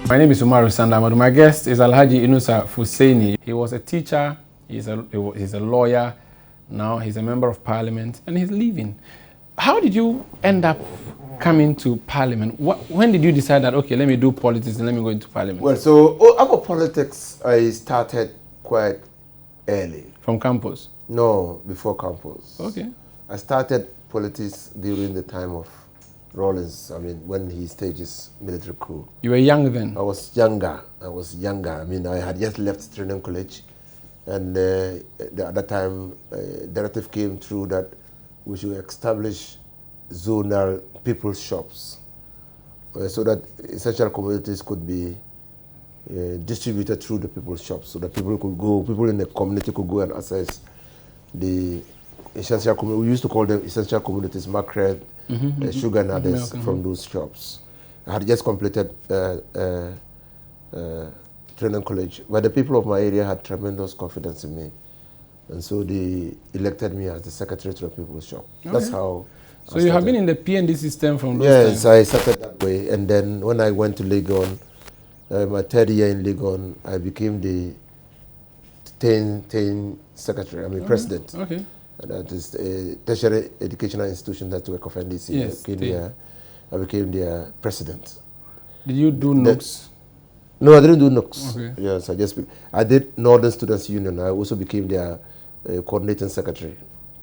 My name is Umaru Sandamadu. My guest is Alhaji Inusah Fuseni. He was a teacher, he's a lawyer, now he's a member of parliament, and he's leaving. How did you end up coming to parliament? When did you decide that, okay, let me do politics and let me go into parliament? Well, so about politics, I started quite early. From campus? No, before campus. Okay. I started politics during the time of Rawlings, when he staged his military coup. You were young then? I was younger. I had just left training college, and at that time, directive came through that we should establish zonal people's shops so that essential commodities could be distributed through the people's shops, so that people in the community could go and access the essential commodities. We used to call them essential commodities, mackerel, sugar and others from those shops. I had just completed training college, but the people of my area had tremendous confidence in me, and so they elected me as the secretary to the people's shop. Okay. That's how. So you have been in the PNDC system from those times? Yes, I started that way, and then when I went to Legon, my third year in Legon, I became the 10 secretary, president. Okay. That is a tertiary educational institution that work of NDC. Yes, I became their president. Did you do NOOCs? No, I didn't do NOOCs. Okay. Yes, I did Northern Students Union. I also became their coordinating secretary.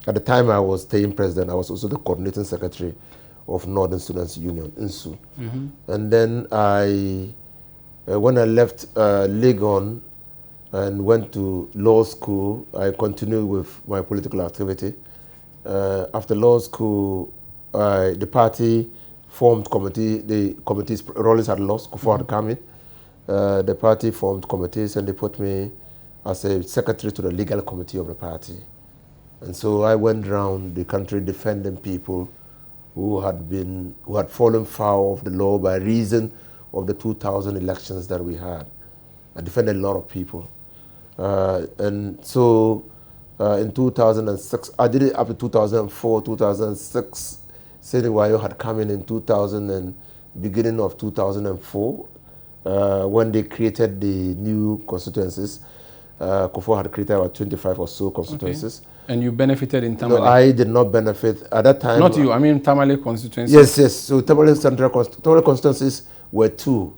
At the time I was staying president, I was also the coordinating secretary of Northern Students Union, INSU. And then when I left Legon and went to law school, I continued with my political activity. After law school, the party formed committee. The committees, Rawlings had lost, Kufuor had come in. The party formed committees, and they put me as a secretary to the legal committee of the party. And so I went around the country defending people who had fallen foul of the law by reason of the 2000 elections that we had. I defended a lot of people. And so in 2006, I did it up to 2004, 2006. Seniwayo had come in 2000 and beginning of 2004 when they created the new constituencies. Kufuor had created about 25 or so constituencies. Okay. And you benefited in Tamale? No, I did not benefit at that time. Not you, Tamale constituencies? Yes. So Tamale Central constituencies were two.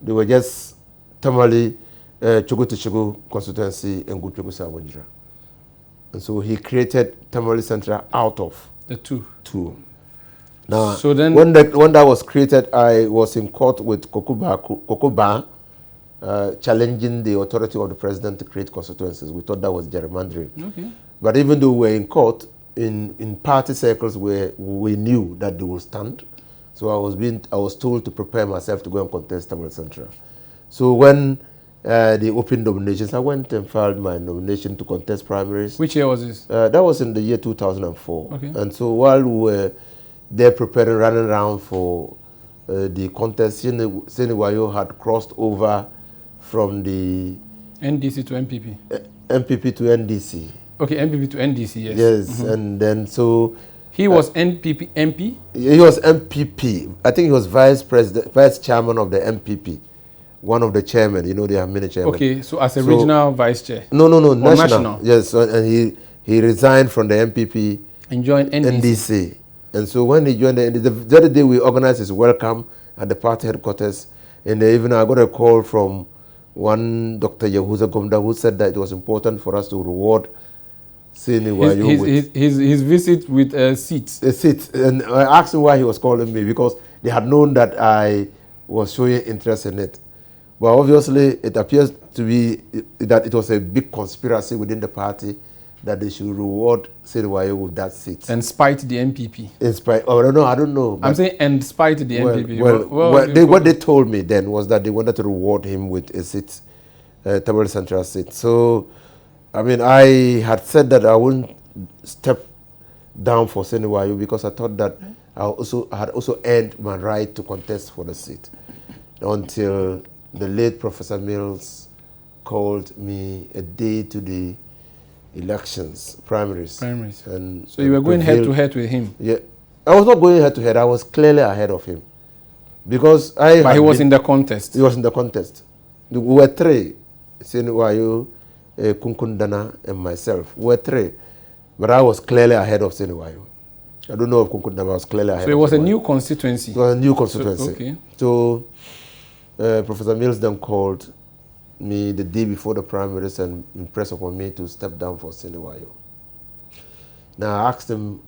They were just Tamale Chogo constituency and Gupegu Sawajira. And so he created Tamale Central out of the two. Now, so then, when that was created, I was in court with Kokoba, challenging the authority of the president to create constituencies. We thought that was gerrymandering. Okay. But even though we were in court, in party circles where we knew that they would stand, so I was told to prepare myself to go and contest Tamale Central. So when they opened nominations, I went and filed my nomination to contest primaries. Which year was this? That was in the year 2004. Okay. And so while we were there preparing, running around for the contest, Seniwayo had crossed over from the NDC to MPP. MPP to NDC. Okay, MPP to NDC, yes. Yes, and then so he was NPP MP? He was MPP. I think he was vice chairman of the MPP. One of the chairmen, they have many chairmen. Okay, so as a regional vice chair? No, national. Yes, and he resigned from the MPP and joined NDC. And so when he joined the very day we organized his welcome at the party headquarters, in the evening I got a call from one Dr. Yahuza Gomda who said that it was important for us to reward Seniwayo his visit with a seat. A seat. And I asked him why he was calling me, because they had known that I was showing interest in it. But obviously it appears to be that it was a big conspiracy within the party that they should reward Seniwayo with that seat. And spite the MPP. In spite, I don't know. I'm saying and spite the MPP. What they told me then was that they wanted to reward him with a seat, Tamale Central seat. So, I had said that I wouldn't step down for Seniwayo because I thought that I had also earned my right to contest for the seat, until the late Professor Mills called me a day to the primaries. And so you were going head to head with him? Yeah. I was not going head to head. I was clearly ahead of him. Because But he was in the contest. He was in the contest. We were three, Seniwayo, Kunkundana, and myself. We were three. But I was clearly ahead of Seniwayo. I don't know if Kunkundana was clearly ahead. So it was a new constituency. It was a new constituency. So, okay. So Professor Mills then called me the day before the primaries and impressed upon me to step down for Seniwayo. Now I asked him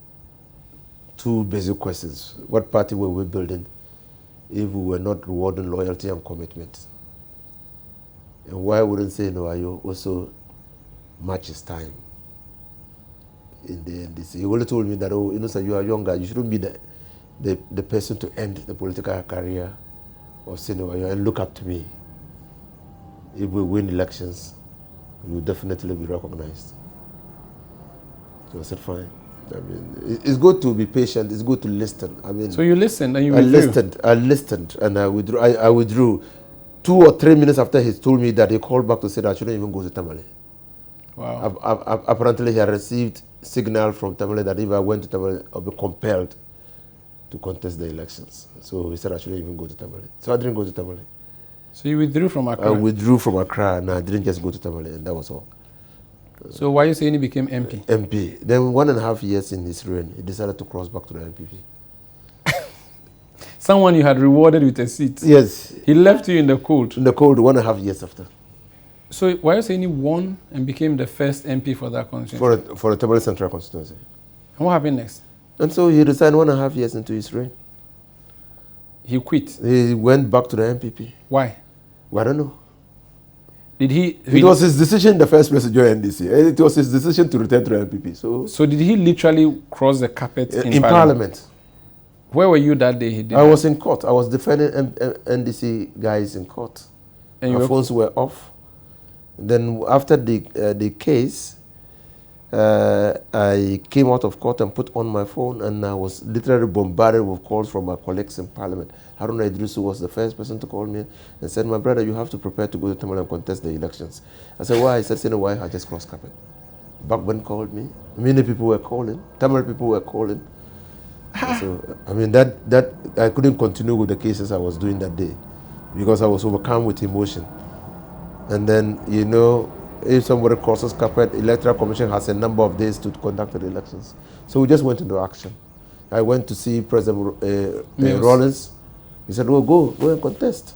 two basic questions. What party were we building if we were not rewarding loyalty and commitment? And why wouldn't Seniwayo also match his time in the NDC? He only told me that, oh, Inusah, you are younger, you shouldn't be the person to end the political career of Seniwayo, and look up to me. If we win elections, we will definitely be recognized. So I said, fine. I mean, it's good to be patient. It's good to listen. I mean, so you listened and you withdrew. I listened and I withdrew. I withdrew. 2 or 3 minutes after he told me that, he called back to say that I shouldn't even go to Tamale. Wow. Apparently, he had received signal from Tamale that if I went to Tamale, I'll be compelled to contest the elections. So he said I shouldn't even go to Tamale. So I didn't go to Tamale. So you withdrew from Accra? I withdrew from Accra, and I didn't just go to Tamale, and that was all. So why you saying he became MP? MP. Then 1.5 years in his reign, he decided to cross back to the MPP. Someone you had rewarded with a seat. Yes. He left you in the cold. In the cold 1.5 years after. So why you saying he won and became the first MP for that constituency? For the Tamale Central constituency. And what happened next? And so he resigned 1.5 years into his reign. He quit. He went back to the MPP. Why? Well, I don't know. Did he? It was his decision in the first place to join NDC. It was his decision to return to the MPP. So did he literally cross the carpet in Parliament? Where were you that day he did I was in court. I was defending NDC guys in court. And my phones were off. Then after the case, I came out of court and put on my phone, and I was literally bombarded with calls from my colleagues in Parliament. Haruna Idrisu was the first person to call me and said, my brother, you have to prepare to go to Tamale and contest the elections. I said, why? He said, you know why? I just crossed carpet. Backben called me. Many people were calling. Tamale people were calling. So, I mean, that I couldn't continue with the cases I was doing that day because I was overcome with emotion. And then, you know, if somebody crosses carpet, Electoral Commission has a number of days to conduct the elections. So we just went into action. I went to see President Rawlings. He said, well, go and contest.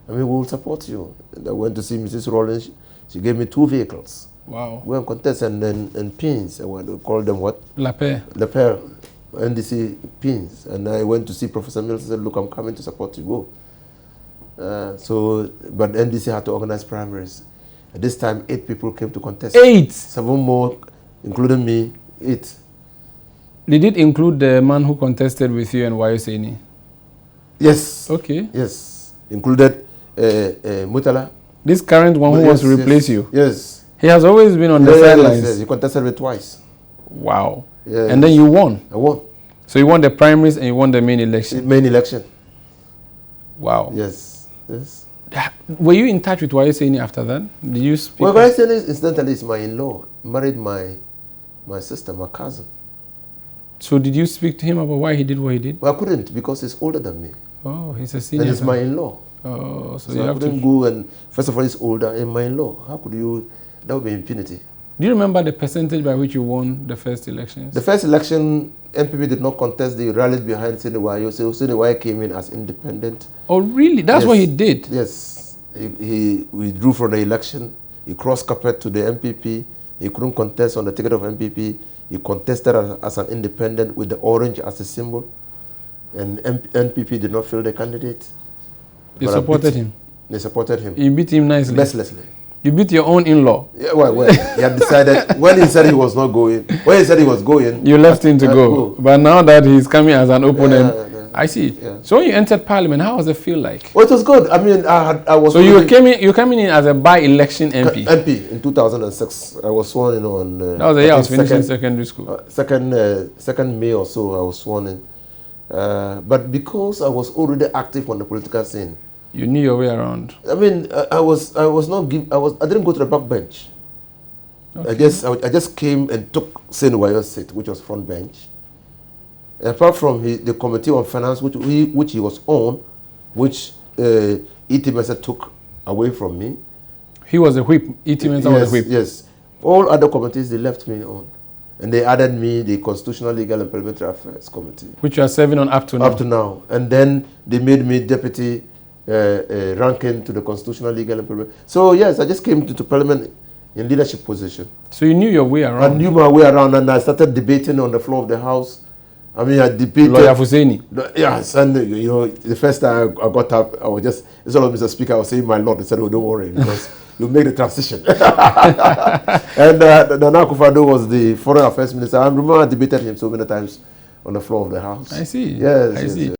I mean, we will support you. And I went to see Mrs. Rawlings. She gave me 2 vehicles. Wow. Go and contest, and pins. I want to call them what? La Paix. NDC pins. And I went to see Professor Mills and said, look, I'm coming to support you. Go. But NDC had to organize primaries. At this time, 8 people came to contest. 8? 7 more, including me, 8. Did it include the man who contested with you and Wayoseni? Yes. Okay. Yes. Included Mutala. This current one who wants to replace you? Yes. He has always been on the sidelines. Yes. He contested me twice. Wow. Yes. And then you won? I won. So you won the primaries and you won the main election? Main election. Wow. Yes. Yes. Were you in touch with Wayoseni after that? Did you speak? Well, Wayoseni incidentally is my in-law. Married my sister, my cousin. So did you speak to him about why he did what he did? Well, I couldn't because he's older than me. Oh, he's a senior. And he's my in-law. Oh, so you I couldn't go and, first of all, he's older and my in-law. How could you, that would be impunity. Do you remember the percentage by which you won the first elections? The first election, MPP did not contest. They rallied behind Seniwayo. So Seniwayo came in as independent. Oh, really? That's what he did? Yes. He withdrew from the election. He crossed carpet to the MPP. He couldn't contest on the ticket of MPP. He contested as an independent with the orange as a symbol. And NPP did not fill the candidate. They supported him? They supported him. You beat him nicely? Mercilessly. You beat your own in-law? Yeah, well, he had decided, when he said he was not going, when he said he was going... You left him to go. But now that he's coming as an opponent, I see. Yeah. So when you entered Parliament, how was the feel like? Well, it was good. I mean, I was... So you came in as a by-election MP? MP in 2006. I was sworn in on... that was the year I was finishing secondary school. Second May or so, I was sworn in. But because I was already active on the political scene... You knew your way around. I mean, I didn't go to the back bench. Okay. I just came and took Seniwayo's seat, which was front bench. Apart from the Committee on Finance, which he was on, which E.T. Mensah took away from me. He was a whip. E.T. Mensah was a whip. Yes. All other committees, they left me on. And they added me the Constitutional, Legal and Parliamentary Affairs Committee. Which you are serving on up to now. Up to now. And then they made me deputy ranking to the Constitutional, Legal and Parliamentary. So yes, I just came to Parliament in leadership position. So you knew your way around? I knew my way around, and I started debating on the floor of the House. I mean, I debated. Lawyer Fuseni. Yes, and you know, the first time I got up, I was just, instead of Mr. Speaker, I was saying, my Lord. They said, oh, don't worry, because you make the transition. And Nana Akufo-Addo was the Foreign Affairs Minister. I remember I debated him so many times on the floor of the House. I see. Yes, I yes, see. yes.